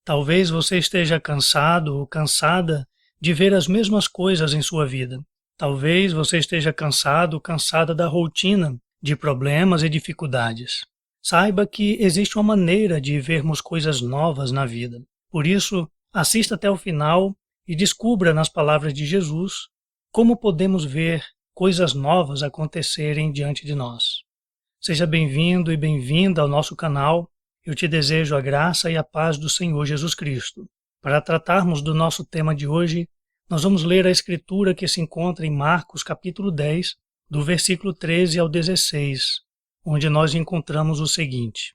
Talvez você esteja cansado ou cansada de ver as mesmas coisas em sua vida. Talvez você esteja cansado ou cansada da rotina, de problemas e dificuldades. Saiba que existe uma maneira de vermos coisas novas na vida. Por isso, assista até o final e descubra nas palavras de Jesus como podemos ver coisas novas acontecerem diante de nós. Seja bem-vindo e bem-vinda ao nosso canal. Eu te desejo a graça e a paz do Senhor Jesus Cristo. Para tratarmos do nosso tema de hoje, nós vamos ler a escritura que se encontra em Marcos capítulo 10, do versículo 13 ao 16, onde nós encontramos o seguinte: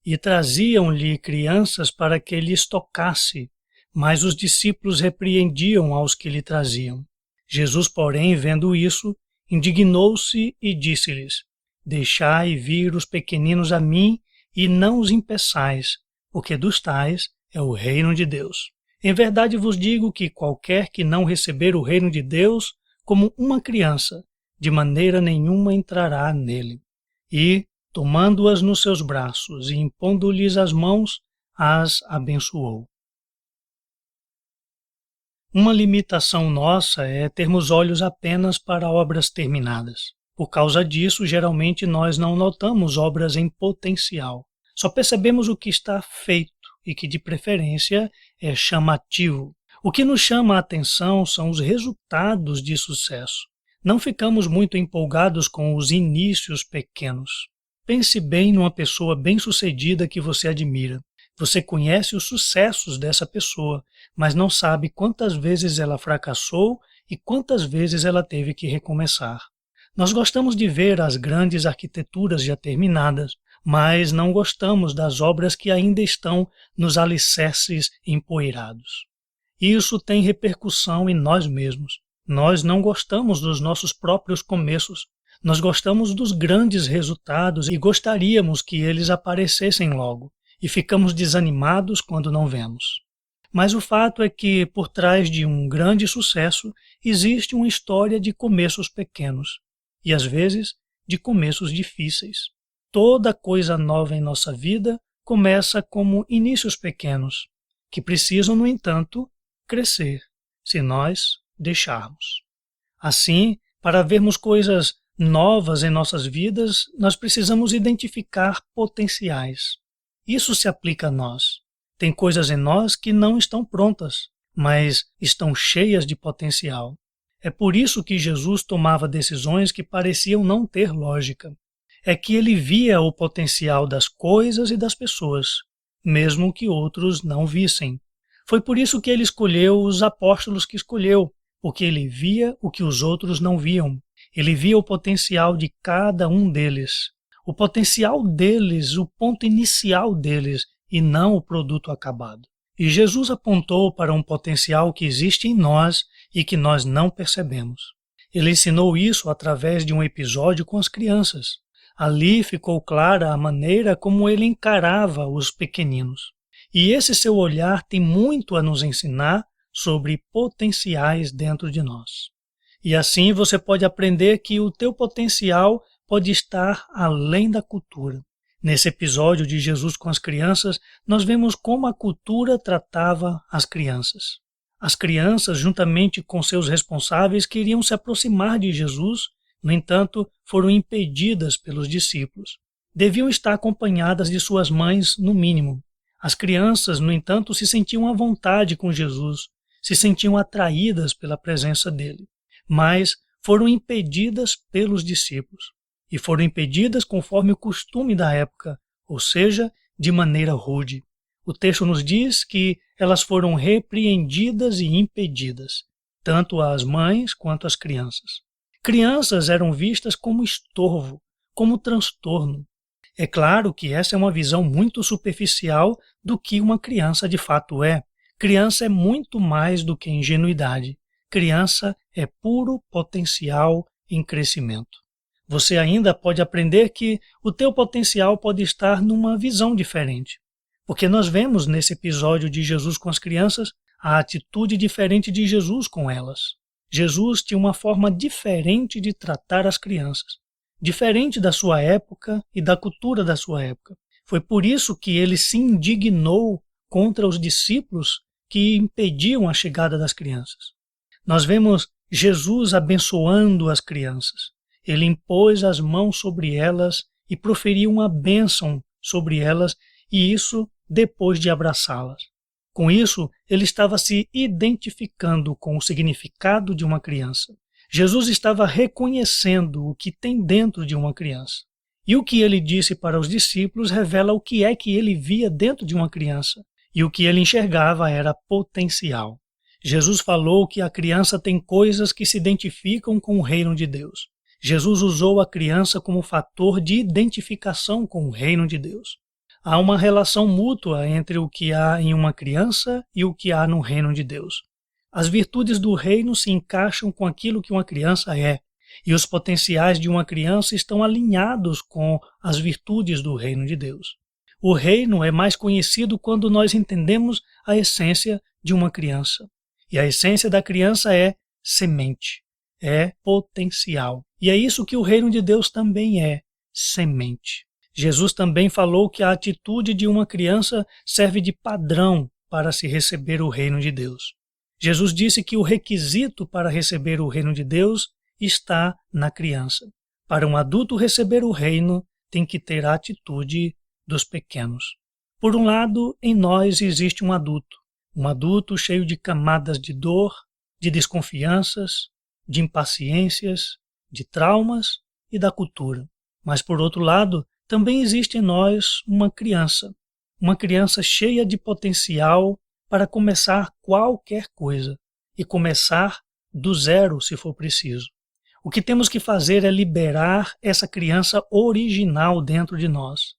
E traziam-lhe crianças para que lhes tocasse, mas os discípulos repreendiam aos que lhe traziam. Jesus, porém, vendo isso, indignou-se e disse-lhes: Deixai vir os pequeninos a mim e não os impeçais, porque dos tais é o reino de Deus. Em verdade vos digo que qualquer que não receber o reino de Deus como uma criança, de maneira nenhuma entrará nele. E, tomando-as nos seus braços e impondo-lhes as mãos, as abençoou. Uma limitação nossa é termos olhos apenas para obras terminadas. Por causa disso, geralmente nós não notamos obras em potencial. Só percebemos o que está feito e que, de preferência, é chamativo. O que nos chama a atenção são os resultados de sucesso. Não ficamos muito empolgados com os inícios pequenos. Pense bem numa pessoa bem-sucedida que você admira. Você conhece os sucessos dessa pessoa, mas não sabe quantas vezes ela fracassou e quantas vezes ela teve que recomeçar. Nós gostamos de ver as grandes arquiteturas já terminadas, mas não gostamos das obras que ainda estão nos alicerces empoeirados. Isso tem repercussão em nós mesmos. Nós não gostamos dos nossos próprios começos. Nós gostamos dos grandes resultados e gostaríamos que eles aparecessem logo, e ficamos desanimados quando não vemos. Mas o fato é que, por trás de um grande sucesso, existe uma história de começos pequenos, e às vezes de começos difíceis. Toda coisa nova em nossa vida começa como inícios pequenos, que precisam, no entanto, crescer, se nós deixarmos. Assim, para vermos coisas novas em nossas vidas, nós precisamos identificar potenciais. Isso se aplica a nós. Tem coisas em nós que não estão prontas, mas estão cheias de potencial. É por isso que Jesus tomava decisões que pareciam não ter lógica. É que ele via o potencial das coisas e das pessoas, mesmo que outros não vissem. Foi por isso que ele escolheu os apóstolos que escolheu, porque ele via o que os outros não viam. Ele via o potencial de cada um deles. O potencial deles, o ponto inicial deles, e não o produto acabado. E Jesus apontou para um potencial que existe em nós e que nós não percebemos. Ele ensinou isso através de um episódio com as crianças. Ali ficou clara a maneira como ele encarava os pequeninos. E esse seu olhar tem muito a nos ensinar sobre potenciais dentro de nós. E assim você pode aprender que o teu potencial pode estar além da cultura. Nesse episódio de Jesus com as crianças, nós vemos como a cultura tratava as crianças. As crianças, juntamente com seus responsáveis, queriam se aproximar de Jesus, no entanto, foram impedidas pelos discípulos. Deviam estar acompanhadas de suas mães, no mínimo. As crianças, no entanto, se sentiam à vontade com Jesus, se sentiam atraídas pela presença dele, mas foram impedidas pelos discípulos. E foram impedidas conforme o costume da época, ou seja, de maneira rude. O texto nos diz que elas foram repreendidas e impedidas, tanto as mães quanto as crianças. Crianças eram vistas como estorvo, como transtorno. É claro que essa é uma visão muito superficial do que uma criança de fato é. Criança é muito mais do que ingenuidade. Criança é puro potencial em crescimento. Você ainda pode aprender que o teu potencial pode estar numa visão diferente. Porque nós vemos nesse episódio de Jesus com as crianças a atitude diferente de Jesus com elas. Jesus tinha uma forma diferente de tratar as crianças, diferente da sua época e da cultura da sua época. Foi por isso que ele se indignou contra os discípulos que impediam a chegada das crianças. Nós vemos Jesus abençoando as crianças. Ele impôs as mãos sobre elas e proferiu uma bênção sobre elas, e isso depois de abraçá-las. Com isso, ele estava se identificando com o significado de uma criança. Jesus estava reconhecendo o que tem dentro de uma criança. E o que ele disse para os discípulos revela o que é que ele via dentro de uma criança. E o que ele enxergava era potencial. Jesus falou que a criança tem coisas que se identificam com o reino de Deus. Jesus usou a criança como fator de identificação com o reino de Deus. Há uma relação mútua entre o que há em uma criança e o que há no reino de Deus. As virtudes do reino se encaixam com aquilo que uma criança é, e os potenciais de uma criança estão alinhados com as virtudes do reino de Deus. O reino é mais conhecido quando nós entendemos a essência de uma criança. E a essência da criança é semente, é potencial. E é isso que o reino de Deus também é, semente. Jesus também falou que a atitude de uma criança serve de padrão para se receber o reino de Deus. Jesus disse que o requisito para receber o reino de Deus está na criança. Para um adulto receber o reino, tem que ter a atitude dos pequenos. Por um lado, em nós existe um adulto cheio de camadas de dor, de desconfianças, de impaciências, de traumas e da cultura. Mas por outro lado, também existe em nós uma criança cheia de potencial para começar qualquer coisa e começar do zero se for preciso. O que temos que fazer é liberar essa criança original dentro de nós,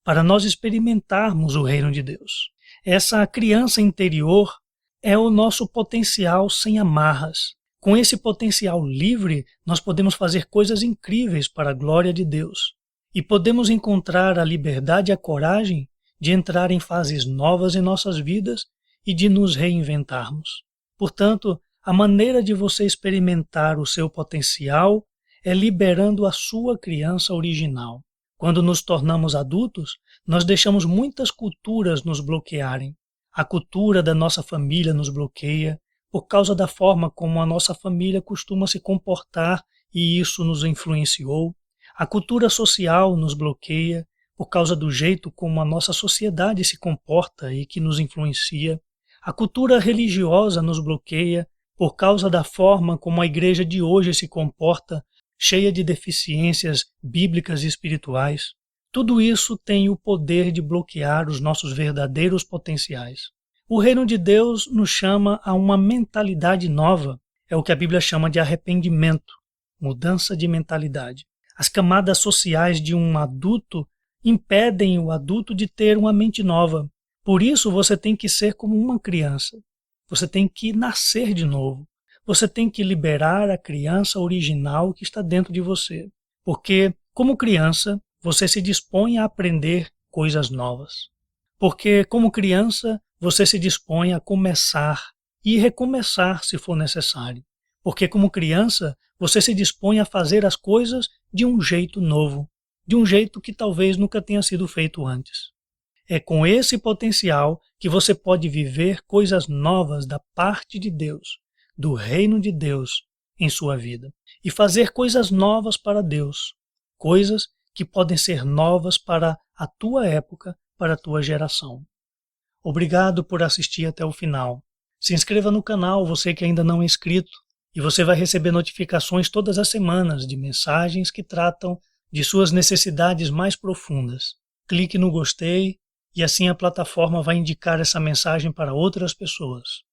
para nós experimentarmos o reino de Deus. Essa criança interior é o nosso potencial sem amarras. Com esse potencial livre, nós podemos fazer coisas incríveis para a glória de Deus. E podemos encontrar a liberdade e a coragem de entrar em fases novas em nossas vidas e de nos reinventarmos. Portanto, a maneira de você experimentar o seu potencial é liberando a sua criança original. Quando nos tornamos adultos, nós deixamos muitas culturas nos bloquearem. A cultura da nossa família nos bloqueia por causa da forma como a nossa família costuma se comportar e isso nos influenciou. A cultura social nos bloqueia por causa do jeito como a nossa sociedade se comporta e que nos influencia. A cultura religiosa nos bloqueia por causa da forma como a igreja de hoje se comporta, cheia de deficiências bíblicas e espirituais. Tudo isso tem o poder de bloquear os nossos verdadeiros potenciais. O reino de Deus nos chama a uma mentalidade nova. É o que a Bíblia chama de arrependimento, mudança de mentalidade. As camadas sociais de um adulto impedem o adulto de ter uma mente nova. Por isso você tem que ser como uma criança. Você tem que nascer de novo. Você tem que liberar a criança original que está dentro de você. Porque, como criança, você se dispõe a aprender coisas novas. Porque, como criança, você se dispõe a começar e recomeçar se for necessário. Porque, como criança, você se dispõe a fazer as coisas de um jeito novo, de um jeito que talvez nunca tenha sido feito antes. É com esse potencial que você pode viver coisas novas da parte de Deus, do reino de Deus em sua vida. E fazer coisas novas para Deus, coisas que podem ser novas para a tua época, para a tua geração. Obrigado por assistir até o final. Se inscreva no canal, você que ainda não é inscrito, e você vai receber notificações todas as semanas de mensagens que tratam de suas necessidades mais profundas. Clique no gostei e assim a plataforma vai indicar essa mensagem para outras pessoas.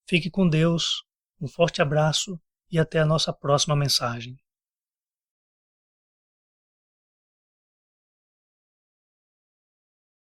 Fique com Deus, um forte abraço e até a nossa próxima mensagem.